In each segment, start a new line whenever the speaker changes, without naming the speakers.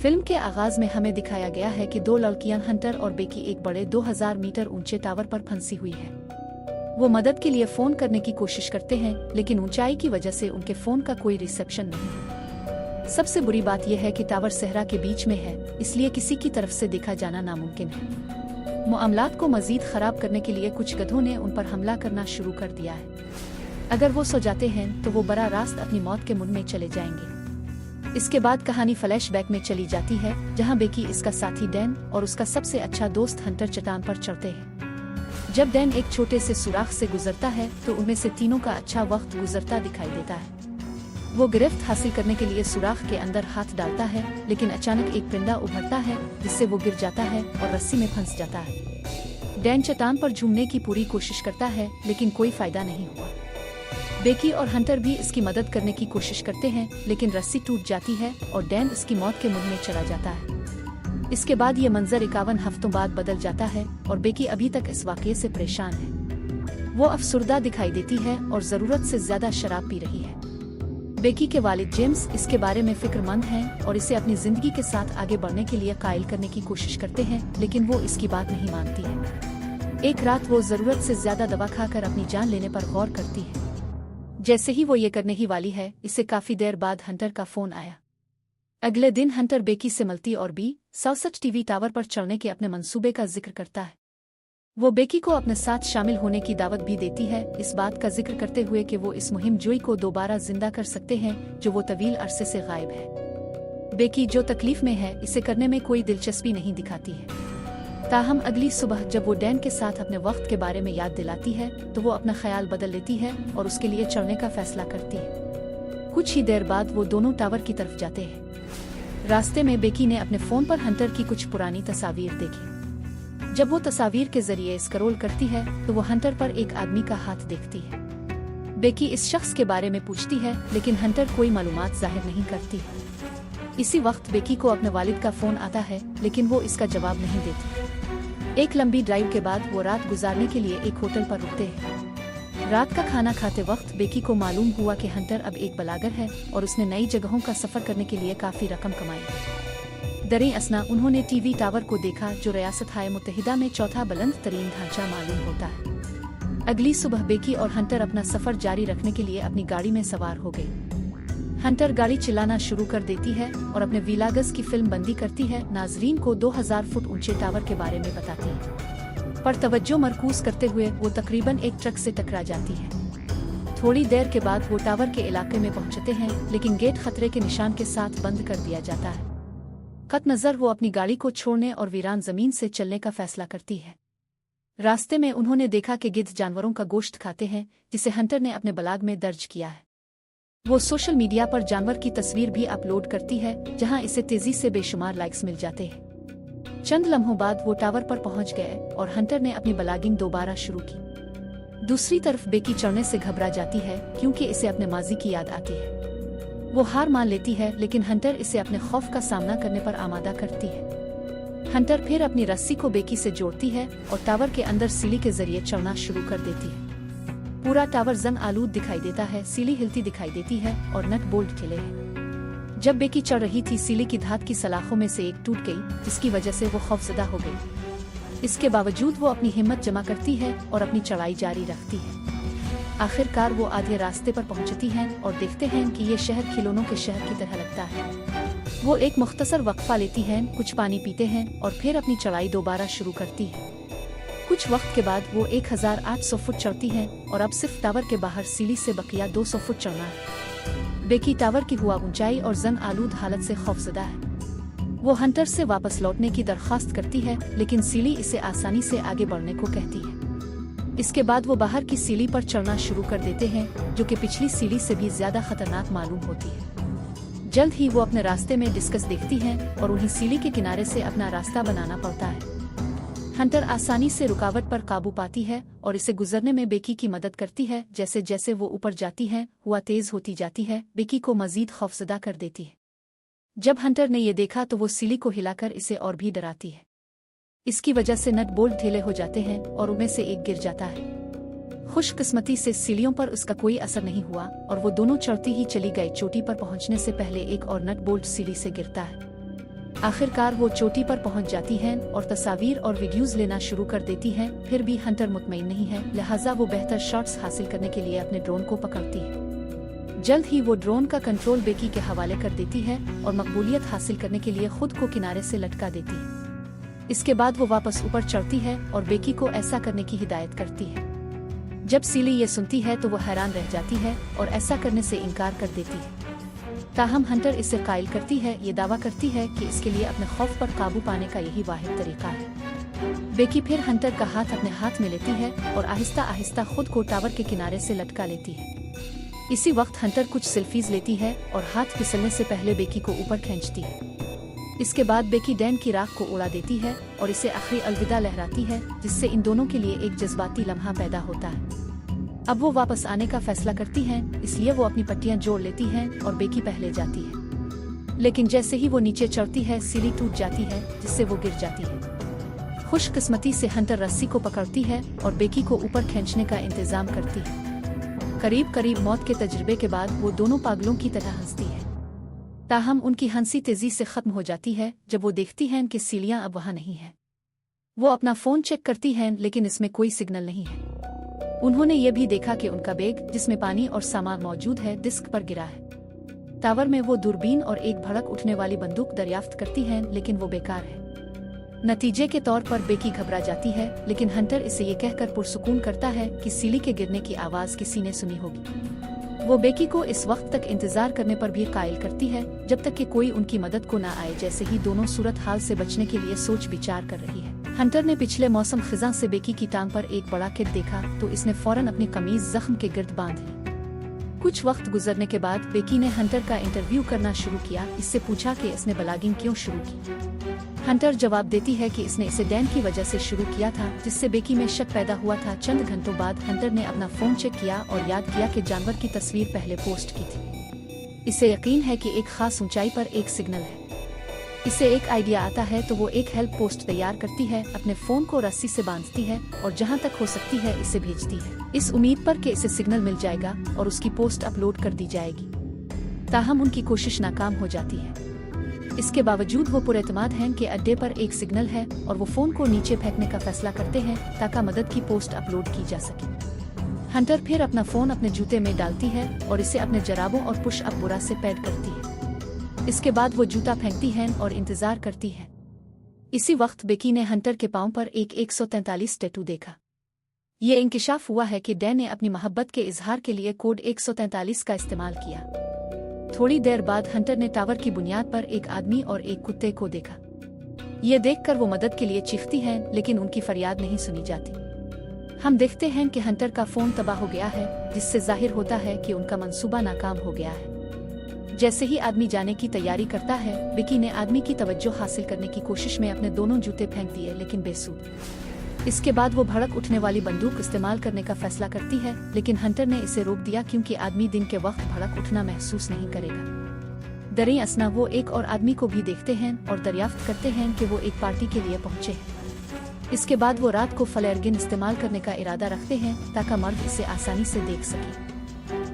Film के आगाज में हमें दिखाया गया है कि दो लड़कियां हंटर और बेकी एक बड़े 2000 मीटर ऊंचे टावर पर फंसी हुई हैं। वो मदद के लिए फोन करने की कोशिश करते हैं, लेकिन ऊंचाई की वजह से उनके फोन का कोई रिसेप्शन नहीं है। सबसे बुरी बात यह है कि टावर सहरा के बीच में है, इसलिए किसी की तरफ से देखा जाना नामुमकिन है। मामलात को मजीद खराब करने के लिए कुछ गधों ने उन पर हमला करना शुरू कर दिया है। अगर वो सो जाते हैं तो वो बराह रास्त अपनी मौत के मुंह में चले जाएंगे। इसके बाद कहानी फ्लैशबैक में चली जाती है, जहां बेकी, इसका साथी डैन और उसका सबसे अच्छा दोस्त हंटर चट्टान पर चढ़ते हैं। जब डैन एक छोटे से सुराख से गुजरता है तो उनमें से तीनों का अच्छा वक्त गुजरता दिखाई देता है। वो गिरफ्त हासिल करने के लिए सुराख के अंदर हाथ डालता है, लेकिन अचानक एक पिंडा उभरता है जिससे वो गिर जाता है और रस्सी में फंस जाता है। डैन चट्टान पर झूमने की पूरी कोशिश करता है, लेकिन कोई फायदा नहीं हुआ। बेकी और हंटर भी इसकी मदद करने की कोशिश करते हैं, लेकिन रस्सी टूट जाती है और डैन इसकी मौत के मुंह में चला जाता है। इसके बाद ये मंजर 51 हफ्तों बाद बदल जाता है और बेकी अभी तक इस वाकये से परेशान है। वो अफसुर्दा दिखाई देती है और जरूरत से ज्यादा शराब पी रही है। बेकी के वालिद जेम्स इसके बारे में फिक्रमंद हैं और इसे अपनी जिंदगी के साथ आगे बढ़ने के लिए कायल करने की कोशिश करते हैं, लेकिन वो इसकी बात नहीं मानती है। एक रात वो जरूरत से ज्यादा दवा खाकर अपनी जान लेने पर गौर करती है। जैसे ही वो ये करने ही वाली है, इसे काफी देर बाद हंटर का फोन आया। अगले दिन हंटर बेकी से मिलती और B67 टीवी टावर पर चढ़ने के अपने मंसूबे का जिक्र करता है। वो बेकी को अपने साथ शामिल होने की दावत भी देती है, इस बात का जिक्र करते हुए कि वो इस मुहिम जोई को दोबारा जिंदा कर सकते हैं जो वो तवील अरसे से गायब है। बेकी, जो तकलीफ में है, इसे करने में कोई दिलचस्पी नहीं दिखाती है। ताहम अगली सुबह जब वो डैन के साथ अपने वक्त के बारे में याद दिलाती है तो वो अपना ख्याल बदल लेती है और उसके लिए चढ़ने का फैसला करती है। कुछ ही देर बाद वो दोनों टावर की तरफ जाते हैं। रास्ते में बेकी ने अपने फोन पर हंटर की कुछ पुरानी तस्वीर देखी। जब वो तस्वीर के जरिए स्क्रॉल करती है तो वो हंटर पर एक आदमी का हाथ देखती है। बेकी इस शख्स के बारे में पूछती है, लेकिन हंटर कोई मालूमात जाहिर नहीं करती। इसी वक्त बेकी को अपने वालिद का फोन आता है, लेकिन वो इसका जवाब नहीं देती। एक लंबी ड्राइव के बाद वो रात गुजारने के लिए एक होटल पर रुकते हैं। रात का खाना खाते वक्त बेकी को मालूम हुआ कि हंटर अब एक बलागर है और उसने नई जगहों का सफर करने के लिए काफी रकम कमाई। दरे असना उन्होंने टीवी टावर को देखा, जो रियासत हाय मुत्तहिदा में चौथा बुलंद तरीन ढांचा मालूम होता है। अगली सुबह बेकी और हंटर अपना सफर जारी रखने के लिए अपनी गाड़ी में सवार हो गए। हंटर गाड़ी चलाना शुरू कर देती है और अपने विलागस की फिल्म बंदी करती है, नाजरीन को 2000 फुट ऊंचे टावर के बारे में बताती है। पर तवज्जो मरकूज करते हुए वो तकरीबन एक ट्रक से टकरा जाती है। थोड़ी देर के बाद वो टावर के इलाके में पहुंचते हैं, लेकिन गेट खतरे के निशान के साथ बंद कर दिया जाता है। कत नजर वो अपनी गाड़ी को छोड़ने और वीरान जमीन से चलने का फैसला करती है। रास्ते में उन्होंने देखा कि गिद्ध जानवरों का गोश्त खाते हैं, जिसे हंटर ने अपने ब्लॉग में दर्ज किया है। वो सोशल मीडिया पर जानवर की तस्वीर भी अपलोड करती है, जहां इसे तेजी से बेशुमार लाइक्स मिल जाते हैं। चंद लम्हों बाद वो टावर पर पहुंच गए और हंटर ने अपनी ब्लॉगिंग दोबारा शुरू की। दूसरी तरफ बेकी चढ़ने से घबरा जाती है, क्योंकि इसे अपने माजी की याद आती है। वो हार मान लेती है, लेकिन हंटर इसे अपने खौफ का सामना करने पर आमादा करती है। हंटर फिर अपनी रस्सी को बेकी से जोड़ती है और टावर के अंदर सीढ़ी के जरिए चढ़ना शुरू कर देती है। पूरा टावर जंग आलूद दिखाई देता है, सीढ़ी हिलती दिखाई देती है और नट बोल्ट खिले हैं। जब बेकी चढ़ रही थी, सीढ़ी की धात की सलाखों में से एक टूट गई, जिसकी वजह से वो खौफजदा हो गई। इसके बावजूद वो अपनी हिम्मत जमा करती है और अपनी चढ़ाई जारी रखती है। आखिरकार वो आधे रास्ते पर पहुंचती हैं और देखते हैं कि ये शहर खिलौनों के शहर की तरह लगता है। वो एक मुख्तसर वक्फा लेती हैं, कुछ पानी पीते हैं और फिर अपनी चढ़ाई दोबारा शुरू करती है। कुछ वक्त के बाद वो 1800 फुट चढ़ती हैं और अब सिर्फ टावर के बाहर सीढ़ी से बकिया 200 फुट चढ़ना है। बेकी टावर की हुआ ऊंचाई और जंग आलूद हालत से खौफजदा है। वो हंटर से वापस लौटने की दरख्वास्त करती है, लेकिन सीढ़ी इसे आसानी से आगे बढ़ने को कहती है। इसके बाद वो बाहर की सीढ़ी पर चढ़ना शुरू कर देते हैं, जो कि पिछली सीढ़ी से भी ज्यादा खतरनाक मालूम होती है। जल्द ही वो अपने रास्ते में डिस्कस देखती हैं और उन्हें सीढ़ी के किनारे से अपना रास्ता बनाना पड़ता है। हंटर आसानी से रुकावट पर काबू पाती है और इसे गुजरने में बेकी की मदद करती है। जैसे जैसे वो ऊपर जाती है, हुआ तेज होती जाती है, बेकी को मजीद खौफजदा कर देती है। जब हंटर ने ये देखा तो वो सीढ़ी को हिलाकर इसे और भी डराती है। इसकी वजह से नट बोल्ट ढीले हो जाते हैं और उनमें से एक गिर जाता है। खुशकिस्मती से सीढ़ियों पर उसका कोई असर नहीं हुआ और वो दोनों चढ़ती ही चली गई। चोटी पर पहुंचने से पहले एक और नट बोल्ट सीढ़ी से गिरता है। आखिरकार वो चोटी पर पहुंच जाती हैं और तस्वीर और वीडियोस लेना शुरू कर देती हैं। फिर भी हंटर मुतमईन नहीं है, लिहाजा वो बेहतर शॉट्स हासिल करने के लिए अपने ड्रोन को पकड़ती है। जल्द ही वो ड्रोन का कंट्रोल बेकी के हवाले कर देती है और मकबूलियत हासिल करने के लिए खुद को किनारे से लटका देती है। इसके बाद वो वापस ऊपर चढ़ती है और बेकी को ऐसा करने की हिदायत करती है। जब सीली ये सुनती है तो वो हैरान रह जाती है और ऐसा करने से इनकार कर देती है। ताहम हंटर इसे कायल करती है, ये दावा करती है कि इसके लिए अपने खौफ पर काबू पाने का यही वाहिद तरीका है। बेकी फिर हंटर का हाथ अपने हाथ में लेती है और आहिस्ता आहिस्ता खुद को टावर के किनारे से लटका लेती है। इसी वक्त हंटर कुछ सेल्फीज लेती है और हाथ फिसलने से पहले बेकी को ऊपर खींचती है। इसके बाद बेकी डैन की राख को उड़ा देती है और इसे आखिरी अलविदा लहराती है, जिससे इन दोनों के लिए एक जज्बाती लम्हा पैदा होता है। अब वो वापस आने का फैसला करती हैं, इसलिए वो अपनी पट्टियां जोड़ लेती हैं और बेकी पहले जाती है। लेकिन जैसे ही वो नीचे चढ़ती है, सीढ़ी टूट जाती है, जिससे वो गिर जाती है। खुशकिस्मती से हंटर रस्सी को पकड़ती है और बेकी को ऊपर खींचने का इंतजाम करती है। करीब करीब मौत के तजुर्बे के बाद वो दोनों पागलों की तरह हंसती है। ताहम उनकी हंसी तेजी से खत्म हो जाती है जब वो देखती हैं कि सीलियां अब वहां नहीं है। वो अपना फोन चेक करती हैं, लेकिन इसमें कोई सिग्नल नहीं है। उन्होंने ये भी देखा कि उनका बैग, जिसमें पानी और सामान मौजूद है, डिस्क पर गिरा है। टावर में वो दूरबीन और एक भड़क उठने वाली बंदूक दरियाफ्त करती हैं, लेकिन वो बेकार है। नतीजे के तौर पर बेकी घबरा जाती है, लेकिन हंटर इसे ये कहकर पुरसुकून करता है कि सीली के गिरने की आवाज किसी ने सुनी होगी। वो बेकी को इस वक्त तक इंतजार करने पर भी कायल करती है, जब तक कि कोई उनकी मदद को न आए। जैसे ही दोनों सूरत हाल से बचने के लिए सोच विचार कर रही है, हंटर ने पिछले मौसम खिजा से बेकी की टांग पर एक बड़ा किट देखा तो इसने फौरन अपनी कमीज जख्म के गिर्द बांध ली। कुछ वक्त गुजरने के बाद बेकी ने हंटर का इंटरव्यू करना शुरू किया। इससे पूछा कि इसने ब्लॉगिंग क्यों शुरू की। हंटर जवाब देती है कि इसने इसे डैन की वजह से शुरू किया था, जिससे बेकी में शक पैदा हुआ था। चंद घंटों बाद हंटर ने अपना फोन चेक किया और याद किया कि जानवर की तस्वीर पहले पोस्ट की थी। इसे यकीन है कि एक खास ऊंचाई पर एक सिग्नल है। इसे एक आइडिया आता है तो वो एक हेल्प पोस्ट तैयार करती है, अपने फोन को रस्सी से बांधती है और जहां तक हो सकती है इसे भेजती है, इस उम्मीद पर कि इसे सिग्नल मिल जाएगा और उसकी पोस्ट अपलोड कर दी जाएगी। ताहम उनकी कोशिश नाकाम हो जाती है। इसके बावजूद वो पुरएतमाद हैं कि अड्डे पर एक सिग्नल है और वो फोन को नीचे फेंकने का फैसला करते हैं ताकि मदद की पोस्ट अपलोड की जा सके। हंटर फिर अपना फोन अपने जूते में डालती है और इसे अपने जराबों और पुश अप बुरा से पैड करती है। इसके बाद वो जूता फेंकती है और इंतजार करती है। इसी वक्त बेकी ने हंटर के पांव पर एक 143 टैटू देखा। ये इंकिशाफ हुआ है कि डैन ने अपनी मोहब्बत के इजहार के लिए कोड 143 का इस्तेमाल किया। थोड़ी देर बाद हंटर ने टावर की बुनियाद पर एक आदमी और एक कुत्ते को देखा। ये देखकर वो मदद के लिए चीखती हैं, लेकिन उनकी फरियाद नहीं सुनी जाती। हम देखते हैं कि हंटर का फोन तबाह हो गया है, जिससे जाहिर होता है कि उनका मंसूबा नाकाम हो गया है। जैसे ही आदमी जाने की तैयारी करता है, बेकी ने आदमी की तवज्जो हासिल करने की कोशिश में अपने दोनों जूते फेंक दिए, लेकिन बेसूद। इसके बाद वो भड़क उठने वाली बंदूक इस्तेमाल करने का फैसला करती है, लेकिन हंटर ने इसे रोक दिया क्योंकि आदमी दिन के वक्त भड़क उठना महसूस नहीं करेगा। दरें असना वो एक और आदमी को भी देखते हैं और दरियाफ्त करते हैं कि वो एक पार्टी के लिए पहुंचे हैं। इसके बाद वो रात को फ्लेयरगन इस्तेमाल करने का इरादा रखते हैं ताकि मर्द इसे आसानी से देख सके।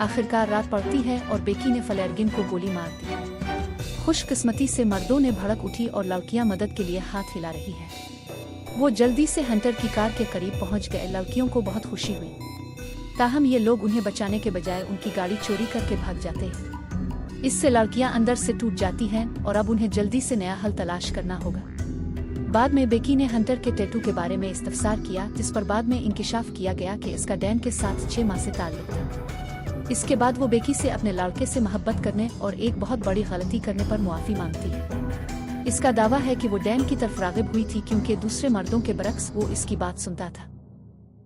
आखिरकार रात पड़ती है और बेकी ने फ्लेयरगन को गोली मार दी। खुशकिस्मती से मर्दों ने भड़क उठी और लड़कियां मदद के लिए हाथ हिला रही हैं। वो जल्दी से हंटर की कार के करीब पहुंच गए। लड़कियों को बहुत खुशी हुई, ताहम ये लोग उन्हें बचाने के बजाय उनकी गाड़ी चोरी करके भाग जाते हैं। इससे लड़कियां अंदर से टूट जाती हैं और अब उन्हें जल्दी से नया हल तलाश करना होगा। बाद में बेकी ने हंटर के टैटू के बारे में इस्तफसार किया, जिस पर बाद में इंकिशाफ किया गया कि इसका डैन के साथ 6 माह से ताल्लुक था। इसके बाद वो बेकी से अपने लड़के से मोहब्बत करने और एक बहुत बड़ी गलती करने पर मुआफी मांगती है। इसका दावा है कि वो डैन की तरफ रागिब हुई थी क्योंकि दूसरे मर्दों के बरक्स वो इसकी बात सुनता था।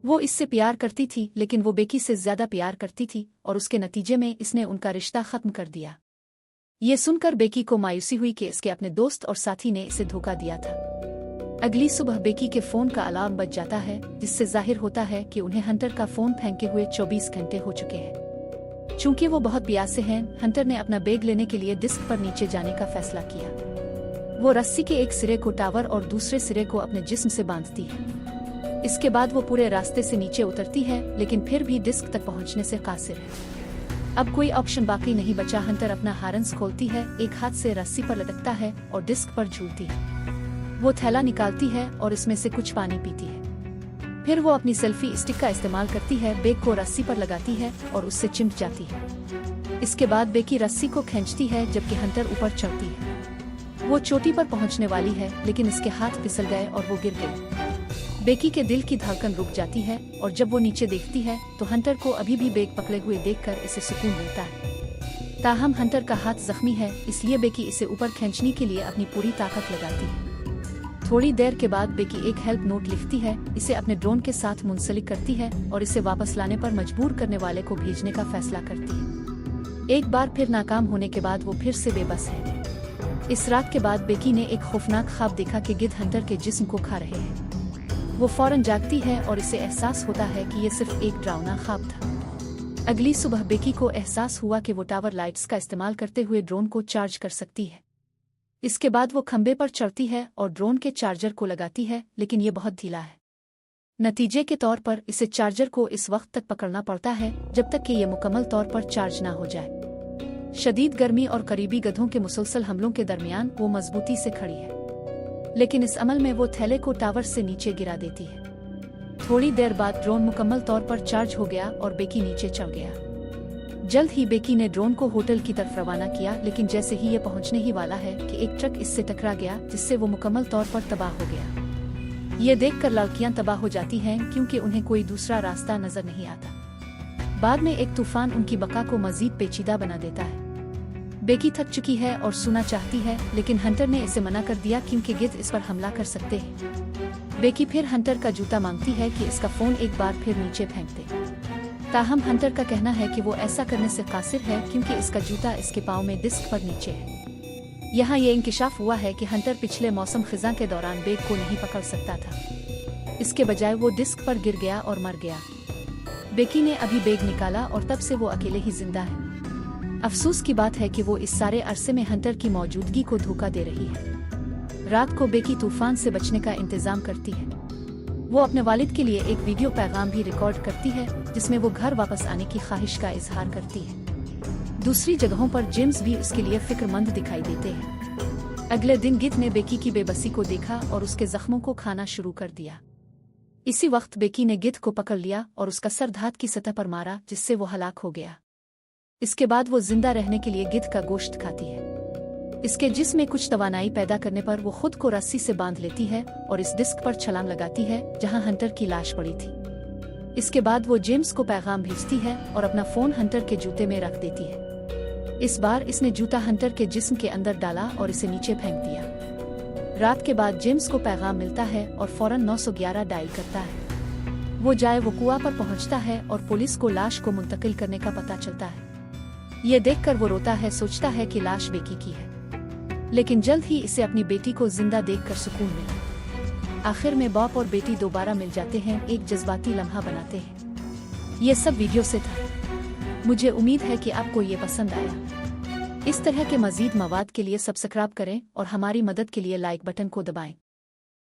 वो इससे प्यार करती थी, लेकिन वो बेकी से ज्यादा प्यार करती थी और उसके नतीजे में इसने उनका रिश्ता खत्म कर दिया। ये सुनकर बेकी को मायूसी हुई कि इसके अपने दोस्त और साथी ने इसे धोखा दिया था। अगली सुबह बेकी के फोन का अलार्म बज जाता है, जिससे जाहिर होता है कि उन्हें हंटर का फोन फेंके हुए 24 घंटे हो चुके हैं। चूंकि वो बहुत प्यासे हैं, हंटर ने अपना बैग लेने के लिए डिस्क पर नीचे जाने का फैसला किया। वो रस्सी के एक सिरे को टावर और दूसरे सिरे को अपने जिस्म से बांधती है। इसके बाद वो पूरे रास्ते से नीचे उतरती है, लेकिन फिर भी डिस्क तक पहुंचने से कासिर है। अब कोई ऑप्शन बाकी नहीं बचा। हंटर अपना हारंस खोलती है, एक हाथ से रस्सी पर लटकता है और डिस्क पर झूलती है। वो थैला निकालती है और इसमें से कुछ पानी पीती है। फिर वो अपनी सेल्फी स्टिक का इस्तेमाल करती है, बेक को रस्सी पर लगाती है और उससे चिमट जाती है। इसके बाद बेकी रस्सी को खींचती है जबकि हंटर ऊपर चढ़ती है। वो चोटी पर पहुंचने वाली है लेकिन इसके हाथ फिसल गए और वो गिर गई। बेकी के दिल की धड़कन रुक जाती है और जब वो नीचे देखती है तो हंटर को अभी भी बेक पकड़े हुए देखकर इसे सुकून मिलता है। ताहम हंटर का हाथ जख्मी है, इसलिए बेकी इसे ऊपर खींचने के लिए अपनी पूरी ताकत लगाती है। थोड़ी देर के बाद बेकी एक हेल्प नोट लिखती है, इसे अपने ड्रोन के साथ मुंसलिक करती है और इसे वापस लाने पर मजबूर करने वाले को भेजने का फैसला करती है। एक बार फिर नाकाम होने के बाद वो फिर से बेबस है। इस रात के बाद बेकी ने एक खौफनाक ख्वाब देखा कि गिद्ध हंटर के जिस्म को खा रहे हैं। वो फौरन जागती है और इसे एहसास होता है कि ये सिर्फ एक डरावना ख्वाब था। अगली सुबह बेकी को एहसास हुआ कि वो टावर लाइट्स का इस्तेमाल करते हुए ड्रोन को चार्ज कर सकती है। इसके बाद वो खंबे पर चढ़ती है और ड्रोन के चार्जर को लगाती है, लेकिन ये बहुत ढीला है। नतीजे के तौर पर इसे चार्जर को इस वक्त तक पकड़ना पड़ता है जब तक कि ये मुकम्मल तौर पर चार्ज ना हो जाए। शदीद गर्मी और करीबी गधों के मुसलसल हमलों के दरमियान वो मजबूती से खड़ी है, लेकिन इस अमल में वो थैले को टावर से नीचे गिरा देती है। थोड़ी देर बाद ड्रोन मुकम्मल तौर पर चार्ज हो गया और बेकी नीचे चढ़ गया। जल्द ही बेकी ने ड्रोन को होटल की तरफ रवाना किया, लेकिन जैसे ही ये पहुंचने ही वाला है कि एक ट्रक इससे टकरा गया, जिससे वो मुकम्मल तौर पर तबाह हो गया। ये देखकर लड़कियां तबाह हो जाती हैं क्योंकि उन्हें कोई दूसरा रास्ता नजर नहीं आता। बाद में एक तूफान उनकी बका को मजीद पेचीदा बना देता है। बेकी थक चुकी है और सोना चाहती है, लेकिन हंटर ने इसे मना कर दिया क्योंकि गिद्ध इस पर हमला कर सकते हैं। बेकी फिर हंटर का जूता मांगती है कि इसका फोन एक बार फिर नीचे फेंक दे। ताहम हंटर का कहना है कि वो ऐसा करने से कासिर है क्योंकि इसका जूता इसके पाँव में डिस्क पर नीचे है। यहाँ ये इंकिशाफ हुआ है कि हंटर पिछले मौसम खिजा के दौरान बेग को नहीं पकड़ सकता था। इसके बजाय वो डिस्क पर गिर गया और मर गया। बेकी ने अभी बेग निकाला और तब से वो अकेले ही जिंदा है। अफसोस की बात है कि वो इस सारे अरसे में हंटर की मौजूदगी को धोखा दे रही है। रात को बेकी तूफान से बचने का इंतजाम करती है। वो अपने वालिद के लिए एक वीडियो पैगाम भी रिकॉर्ड करती है जिसमें वो घर वापस आने की ख्वाहिश का इजहार करती है। दूसरी जगहों पर जेम्स भी उसके लिए फिक्रमंद दिखाई देते हैं। अगले दिन गिद्ध ने बेकी की बेबसी को देखा और उसके जख्मों को खाना शुरू कर दिया। इसी वक्त बेकी ने गिद्ध को पकड़ लिया और उसका सर धात की सतह पर मारा, जिससे वो हलाक हो गया। इसके बाद वो जिंदा रहने के लिए गिद्ध का गोश्त खाती है। इसके जिस्म में कुछ तवानाई पैदा करने पर वो खुद को रस्सी से बांध लेती है और इस डिस्क पर छलांग लगाती है जहां हंटर की लाश पड़ी थी। इसके बाद वो जेम्स को पैगाम भेजती है और अपना फोन हंटर के जूते में रख देती है। इस बार इसने जूता हंटर के जिस्म के अंदर डाला और इसे नीचे फेंक दिया। रात के बाद जेम्स को पैगाम मिलता है और फौरन 911 डायल करता है। वो जाए वो कुआं पर पहुंचता है और पुलिस को लाश को मुंतकिल करने का पता चलता है। ये देखकर वो रोता है, सोचता है कि लाश बेकी की है, लेकिन जल्द ही इसे अपनी बेटी को जिंदा देखकर सुकून मिला। आखिर में बाप और बेटी दोबारा मिल जाते हैं, एक जज्बाती लम्हा बनाते हैं। ये सब वीडियो से था। मुझे उम्मीद है कि आपको ये पसंद आया। इस तरह के मजीद मवाद के लिए सब्सक्राइब करें और हमारी मदद के लिए लाइक बटन को दबाएं।